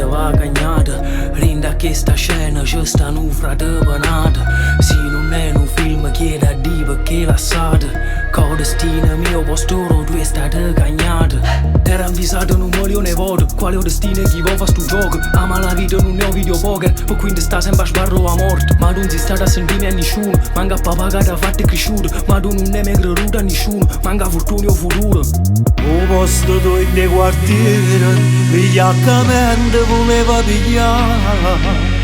vita va cagnata. Rinda che sta scena ci sta un frate panata. Se non è un film chieda a Dio perché l'assate. Con destino mio postoro tu è stata cagnata. T'era avvisato un milione di volte quale destino chi vuole fa sto gioco. Ama la vita non ne ho video poker, per quindi sta sempre a sbarro a morte. Ma non si sta da sentire a nessuno, manca papà che da fatti cresciuto. Ma tu non è mai creduto a nessuno, manca fortuna o futuro. O posto tu in dei quartieri, vigliaccamente voleva pigliare.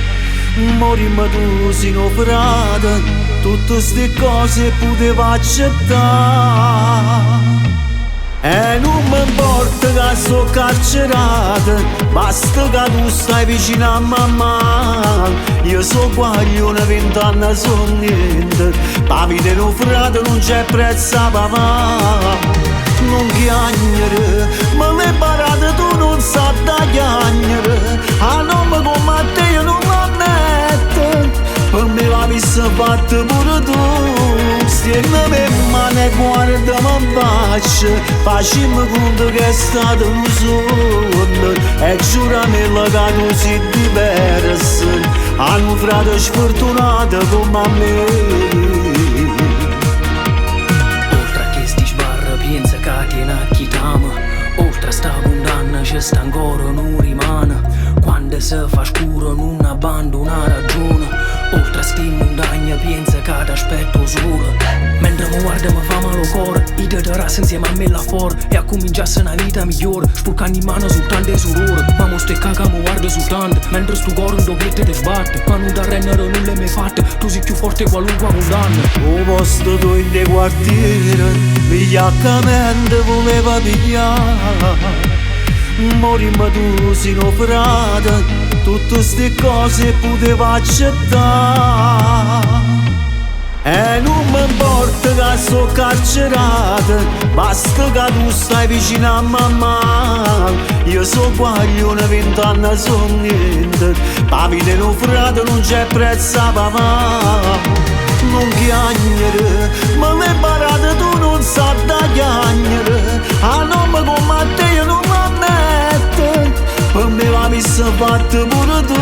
Morimmo tu si naufrata, tutte ste cose poteva accettare. E non mi importa che sto carcerata, basta che tu stai vicino a mamma. Io so guaglione, 20 anni sono niente, pa' vita naufrata non c'è prezzo a papà. Non chiagnere, ma le parate tu non sai da chiagnere. A nome come te io non l'ammetto, per me la vista fatta pure tu. Stiennami in mano e guardami in faccia, facciamo conto che è stato un sogno. E giuramelo che tu sei diverso, hanno frate sfortunato come me. Pensa che tiene a chi t'ama. Oltre a sta condanna c'è sta ancora non rimane. Quando si fa scuro non abbandona ragione. Oltre a sti montagne pensa che t'aspetto solo. Mentre mi guarda mi fa male il cuore, io te rassa insieme a me là fuori. E a cominciasse una vita migliore, spurcando in mano soltanto i sorori. Ma mo ste caga mi guarda soltanto, mentre sto cuore in doppette te sbatte. Ma non da rendere non le mai fatte, tu sei più forte qualunque condanna. O posto tu in dei quartieri, vigliaccamente voleva pigliare. Morimmo tu si naufrata, tutte ste cose poteva accettare. E non mi importa che sto carcerata, basta che tu stai vicino a mamma. Io so guaglione, 20 anni sono niente, pa' vita naufrata non c'è prezzo a papà. Non chiagnere, ma le parate tu non sai da chiagnere. A nome come te io non l'ammetto, per me la vista fatta pure tu.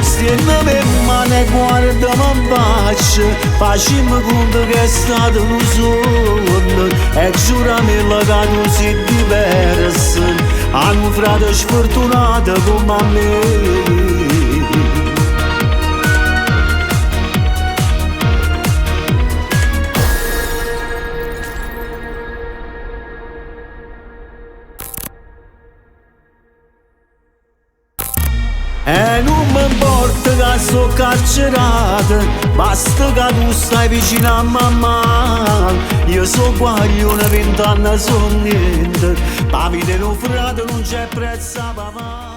Stiennami in mano e guardami in faccia, facciamo conto che è stato un sogno. E giuramelo che tu sei diverso, hanno frate sfortunato come a me. E non mi importa che sto carcerata, basta che tu stai vicino a mamma. Io so guaglione, 20 anni sono niente, pa' vita naufrata non c'è prezzo a papà.